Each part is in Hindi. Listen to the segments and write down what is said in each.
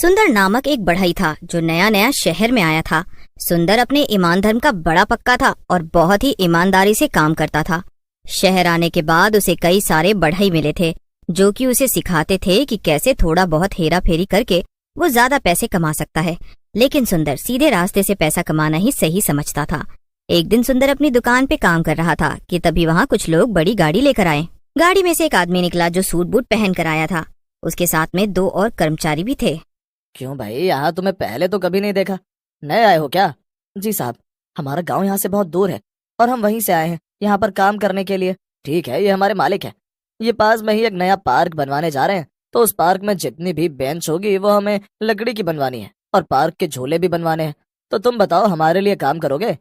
सुंदर नामक एक बढ़ई था जो नया नया शहर में आया था। सुंदर अपने ईमान धर्म का बड़ा पक्का था और बहुत ही ईमानदारी से काम करता था। शहर आने के बाद उसे कई सारे बढ़ई मिले थे जो कि उसे सिखाते थे कि कैसे थोड़ा बहुत हेरा फेरी करके वो ज्यादा पैसे कमा सकता है। लेकिन सुंदर सीधे रास्ते से पैसा कमाना ही सही समझता था। एक दिन सुंदर अपनी दुकान पे काम कर रहा था कि तभी वहाँ कुछ लोग बड़ी गाड़ी लेकर आए। गाड़ी में से एक आदमी निकला जो सूट बूट पहन कर आया था। उसके साथ में 2 और कर्मचारी भी थे। क्यों भाई, यहाँ तुम्हें पहले तो कभी नहीं देखा, नए आए हो क्या? जी साहब, हमारा गांव यहाँ से बहुत दूर है और हम वहीं से आए हैं यहाँ पर काम करने के लिए। ठीक है, ये हमारे मालिक है। ये पास में ही एक नया पार्क बनवाने जा रहे हैं, तो उस पार्क में जितनी भी बेंच होगी वो हमें लकड़ी की बनवानी है और पार्क के झूले भी बनवाने हैं। तो तुम बताओ, हमारे लिए काम करोगे?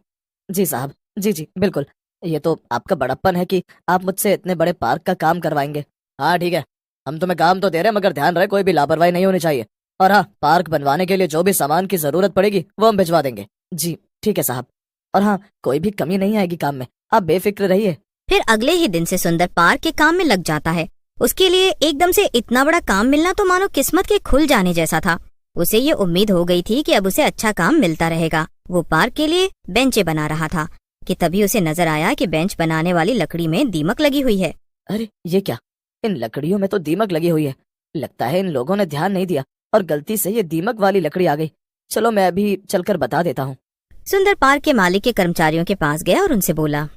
जी साहब, जी जी बिल्कुल। ये तो आपका बड़प्पन है कि आप मुझसे इतने बड़े पार्क का काम करवाएंगे। हाँ ठीक है, हम तुम्हें काम तो दे रहे हैं, मगर ध्यान रहे कोई भी लापरवाही नहीं होनी चाहिए। और हाँ, पार्क बनवाने के लिए जो भी सामान की जरूरत पड़ेगी वो हम भिजवा देंगे। जी ठीक है साहब। और हाँ, कोई भी कमी नहीं आएगी काम में, आप बेफिक्र रहिए। फिर अगले ही दिन से सुंदर पार्क के काम में लग जाता है। उसके लिए एकदम से इतना बड़ा काम मिलना तो मानो किस्मत के खुल जाने जैसा था। उसे ये उम्मीद हो गई थी कि अब उसे अच्छा काम मिलता रहेगा। वो पार्क के लिए बेंचें बना रहा था कि तभी उसे नजर आया कि बेंच बनाने वाली लकड़ी में दीमक लगी हुई है। अरे ये क्या, इन लकड़ियों में तो दीमक लगी हुई है। लगता है इन लोगों ने ध्यान नहीं दिया और गलती से ये दीमक वाली लकड़ी आ गई। चलो मैं अभी चलकर बता देता हूँ। सुंदर पार्क के मालिक के कर्मचारियों के पास गया और उनसे बोला,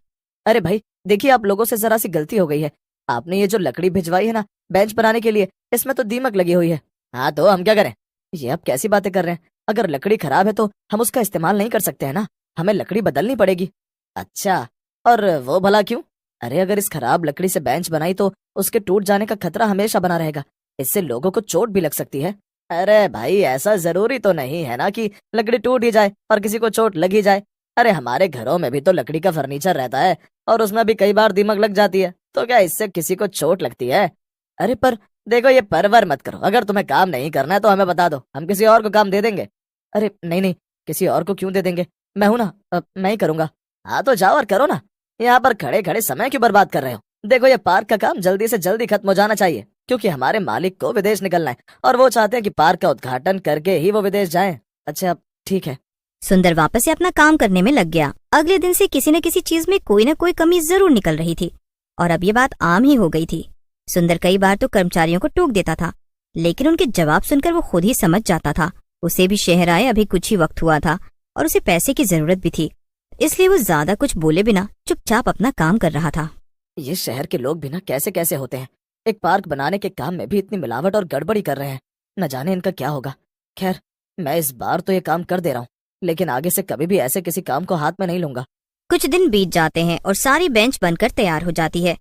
अरे भाई देखिए, आप लोगों से जरा सी गलती हो गई है। आपने ये जो लकड़ी भिजवाई है ना बेंच बनाने के लिए, इसमें तो दीमक लगी हुई है। हाँ तो हम क्या करें? ये आप कैसी बातें कर रहे हैं? अगर लकड़ी खराब है तो हम उसका इस्तेमाल नहीं कर सकते हैं ना, हमें लकड़ी बदलनी पड़ेगी। अच्छा, और वो भला क्यों? अरे अगर इस खराब लकड़ी से बेंच बनाई तो उसके टूट जाने का खतरा हमेशा बना रहेगा। इससे लोगों को चोट भी लग सकती है। अरे भाई, ऐसा जरूरी तो नहीं है ना कि लकड़ी टूट ही जाए और किसी को चोट लग ही जाए। अरे हमारे घरों में भी तो लकड़ी का फर्नीचर रहता है और उसमें भी कई बार दीमक लग जाती है, तो क्या इससे किसी को चोट लगती है? अरे पर देखो, ये परवर मत करो। अगर तुम्हें काम नहीं करना है तो हमें बता दो, हम किसी और को काम दे देंगे। अरे नहीं नहीं, किसी और को क्यों दे देंगे, मैं हूं ना, मैं ही करूंगा। हाँ तो जाओ और करो ना, यहाँ पर खड़े खड़े समय क्यों बर्बाद कर रहे हो? देखो, ये पार्क का काम जल्दी से जल्दी खत्म हो जाना चाहिए, क्योंकि हमारे मालिक को विदेश निकलना है और वो चाहते हैं कि पार्क का उद्घाटन करके ही वो विदेश जाएं। अच्छा ठीक है। सुंदर वापस से अपना काम करने में लग गया। अगले दिन से किसी न किसी चीज में कोई न कोई कमी जरूर निकल रही थी और अब ये बात आम ही हो गई थी। सुंदर कई बार तो कर्मचारियों को टोक देता था, लेकिन उनके जवाब सुनकर वो खुद ही समझ जाता था। उसे भी शहर आए अभी कुछ ही वक्त हुआ था और उसे पैसे की जरूरत भी थी, इसलिए वो ज्यादा कुछ बोले बिना चुपचाप अपना काम कर रहा था। ये शहर के लोग भी ना कैसे कैसे होते हैं, एक पार्क बनाने के काम में भी इतनी मिलावट और गड़बड़ी कर रहे हैं। न जाने इनका क्या होगा। खैर, मैं इस बार तो ये काम कर दे रहा हूँ, लेकिन आगे से कभी भी ऐसे किसी काम को हाथ में नहीं लूंगा। कुछ दिन बीत जाते हैं और सारी बेंच बनकर तैयार हो जाती है।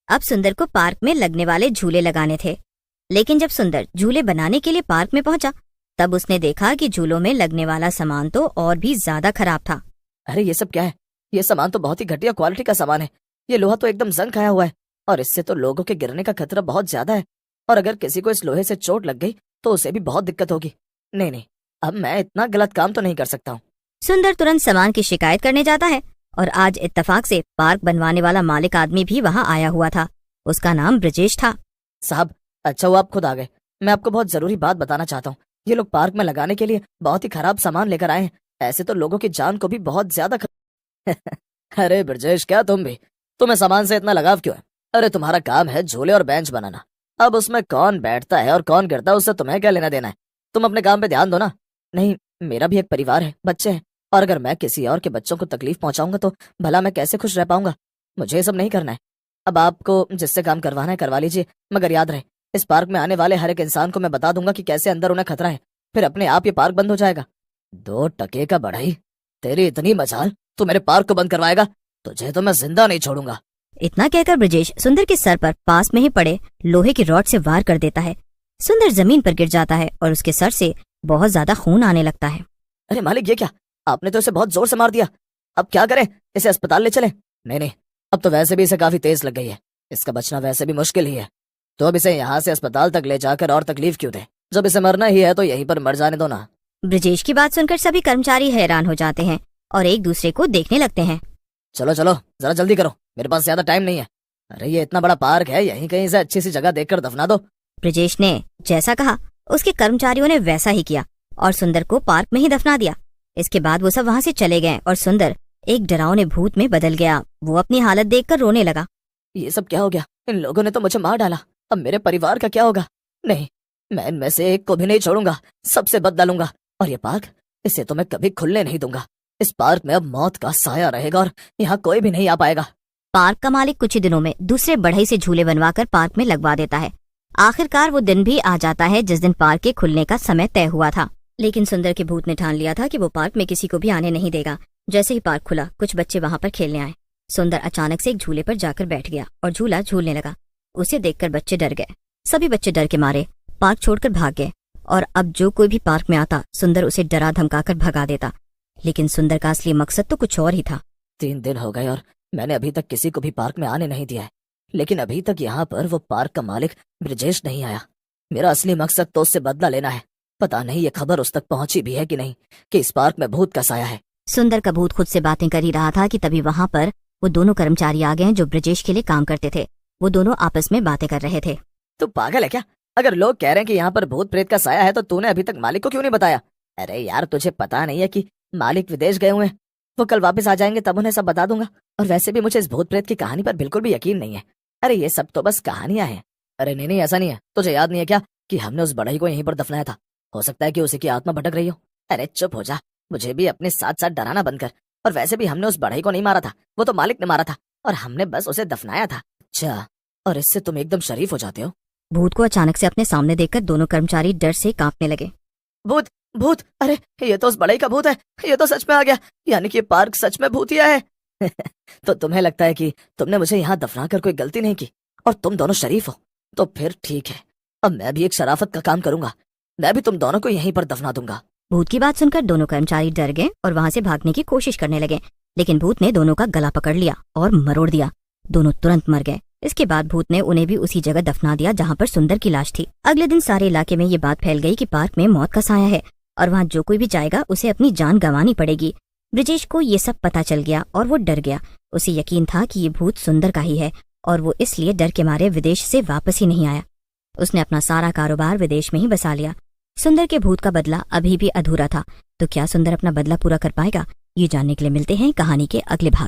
अब सुंदर को पार्क में लगने वाले झूले लगाने थे, लेकिन जब सुंदर झूले बनाने के लिए पार्क में पहुंचा तब उसने देखा कि झूलों में लगने वाला सामान तो और भी ज्यादा खराब था। अरे ये सब क्या है? ये सामान तो बहुत ही घटिया क्वालिटी का सामान है। ये लोहा तो एकदम जंग खाया हुआ है और इससे तो लोगों के गिरने का खतरा बहुत ज्यादा है, और अगर किसी को इस लोहे से चोट लग गई तो उसे भी बहुत दिक्कत होगी। नहीं नहीं, अब मैं इतना गलत काम तो नहीं कर सकता हूँ। सुंदर तुरंत सामान की शिकायत करने जाता है और आज इत्तेफाक से पार्क बनवाने वाला मालिक आदमी भी वहाँ आया हुआ था। उसका नाम ब्रजेश था। साहब, अच्छा वो आप खुद आ गए। मैं आपको बहुत जरूरी बात बताना चाहता हूँ। ये लोग पार्क में लगाने के लिए बहुत ही खराब सामान लेकर आए हैं। ऐसे तो लोगों की जान को भी बहुत ज्यादा अरे ब्रजेश, क्या तुम भी, तुम्हें सामान से इतना लगाव क्यों है? अरे तुम्हारा काम है झूले और बेंच बनाना, अब उसमें कौन बैठता है और कौन गिरता है उससे तुम्हें क्या लेना देना है? तुम अपने काम पे ध्यान दो ना। नहीं, मेरा भी एक परिवार है, बच्चे हैं, और अगर मैं किसी और के बच्चों को तकलीफ पहुंचाऊंगा तो भला मैं कैसे खुश रह पाऊंगा? मुझे ये सब नहीं करना है। अब आपको जिससे काम करवाना है करवा लीजिए, मगर याद रहे इस पार्क में आने वाले हर एक इंसान को मैं बता दूंगा कि कैसे अंदर उन्हें खतरा है, फिर अपने आप ये पार्क बंद हो जाएगा। 2 टके का बढ़ई, तेरी इतनी मजाल, तू मेरे पार्क को बंद करवाएगा? तुझे तो मैं जिंदा नहीं छोड़ूंगा। इतना कहकर ब्रजेश सुंदर के सर पर पास में ही पड़े लोहे की रॉड से वार कर देता है। सुंदर जमीन पर गिर जाता है और उसके सर से बहुत ज्यादा खून आने लगता है। अरे मालिक, ये क्या? आपने तो इसे बहुत जोर से मार दिया। अब क्या करें? इसे अस्पताल ले चलें? नहीं नहीं, अब तो वैसे भी इसे काफी तेज लग गई है, इसका बचना वैसे भी मुश्किल ही है। तो अब इसे यहाँ से अस्पताल तक ले जाकर और तकलीफ क्यों दे? जब इसे मरना ही है तो यहीं पर मर जाने दो ना। ब्रजेश की बात सुनकर सभी कर्मचारी हैरान हो जाते हैं और एक दूसरे को देखने लगते हैं। चलो चलो, जरा जल्दी करो, मेरे पास ज्यादा टाइम नहीं है। अरे ये इतना बड़ा पार्क है, यहीं कहीं से अच्छी सी जगह देखकर दफना दो। ब्रजेश ने जैसा कहा उसके कर्मचारियों ने वैसा ही किया और सुंदर को पार्क में ही दफना दिया। इसके बाद वो सब वहां से चले गए और सुंदर एक डरावने भूत में बदल गया। वो अपनी हालत देखकर रोने लगा। ये सब क्या हो गया? इन लोगों ने तो मुझे मार डाला। अब मेरे परिवार का क्या होगा? नहीं, मैं इनमें से एक को भी नहीं छोड़ूंगा, सबसे बदला लूंगा। और ये पार्क, इसे तो मैं कभी खुलने नहीं दूंगा। इस पार्क में अब मौत का साया रहेगा और यहाँ कोई भी नहीं आ पाएगा। पार्क का मालिक कुछ ही दिनों में दूसरे बढ़ई से झूले बनवाकर पार्क में लगवा देता है। आखिरकार वो दिन भी आ जाता है जिस दिन पार्क के खुलने का समय तय हुआ था। लेकिन सुंदर के भूत ने ठान लिया था कि वो पार्क में किसी को भी आने नहीं देगा। जैसे ही पार्क खुला, कुछ बच्चे वहां पर खेलने आए। सुंदर अचानक से एक झूले पर जाकर बैठ गया और झूला झूलने लगा। उसे देखकर बच्चे डर गए। सभी बच्चे डर के मारे पार्क छोड़कर भाग गए और अब जो कोई भी पार्क में आता, सुंदर उसे डरा धमकाकर भगा देता। लेकिन सुंदर का असली मकसद तो कुछ और ही था। 3 दिन हो गए और मैंने अभी तक किसी को भी पार्क में आने नहीं दिया है। लेकिन अभी तक यहाँ पर वो पार्क का मालिक ब्रजेश नहीं आया। मेरा असली मकसद तो उससे बदला लेना है। पता नहीं ये खबर उस तक पहुंची भी है कि नहीं कि इस पार्क में भूत का साया है। सुंदर का भूत खुद से बातें कर ही रहा था कि तभी वहां पर वो दोनों कर्मचारी आ गए जो ब्रजेश के लिए काम करते थे। वो दोनों आपस में बातें कर रहे थे। तू पागल है क्या? अगर लोग कह रहे हैं कि यहाँ पर भूत प्रेत का साया है तो तूने अभी तक मालिक को क्यों नहीं बताया? अरे यार, तुझे पता नहीं है कि मालिक विदेश गए हुए हैं? वो कल वापस आ जाएंगे, तब उन्हें सब बता दूंगा। और वैसे भी मुझे इस भूत प्रेत की कहानी पर बिल्कुल भी यकीन नहीं है। अरे ये सब तो बस कहानियां हैं। अरे नहीं, ऐसा नहीं है। तुझे याद नहीं है क्या कि हमने उस बढ़ई को यहीं पर दफनाया था? हो सकता है कि उसी की आत्मा भटक रही हो। अरे चुप हो जा, मुझे भी अपने साथ साथ डराना बंद कर। और वैसे भी हमने उस बढ़ई को नहीं मारा था, वो तो मालिक ने मारा था और हमने बस उसे दफनाया था। अच्छा, और इससे तुम एकदम शरीफ हो जाते हो। भूत को अचानक से अपने सामने देखकर दोनों कर्मचारी डर से कांपने लगे। भूत, भूत! अरे ये तो उस बढ़ई का भूत है। ये तो सच में आ गया, यानी कि पार्क सच में भूतिया है। तो तुम्हें लगता है कि तुमने मुझे यहाँ दफना कर कोई गलती नहीं की और तुम दोनों शरीफ हो? तो फिर ठीक है, अब मैं भी एक शराफत का काम करूंगा। मैं भी तुम दोनों को यहीं पर दफना दूंगा। भूत की बात सुनकर दोनों कर्मचारी डर गए और वहां से भागने की कोशिश करने लगे। लेकिन भूत ने दोनों का गला पकड़ लिया और मरोड़ दिया। दोनों तुरंत मर गए। इसके बाद भूत ने उन्हें भी उसी जगह दफना दिया जहाँ पर सुंदर की लाश थी। अगले दिन सारे इलाके में ये बात फैल गई कि पार्क में मौत का साया है और वहाँ जो कोई भी जाएगा उसे अपनी जान गंवानी पड़ेगी। ब्रजेश को ये सब पता चल गया और वो डर गया। उसे यकीन था कि ये भूत सुंदर का ही है और वो इसलिए डर के मारे विदेश से वापस ही नहीं आया। उसने अपना सारा कारोबार विदेश में ही बसा लिया। सुंदर के भूत का बदला अभी भी अधूरा था। तो क्या सुंदर अपना बदला पूरा कर पाएगा? ये जानने के लिए मिलते हैं कहानी के अगले भाग।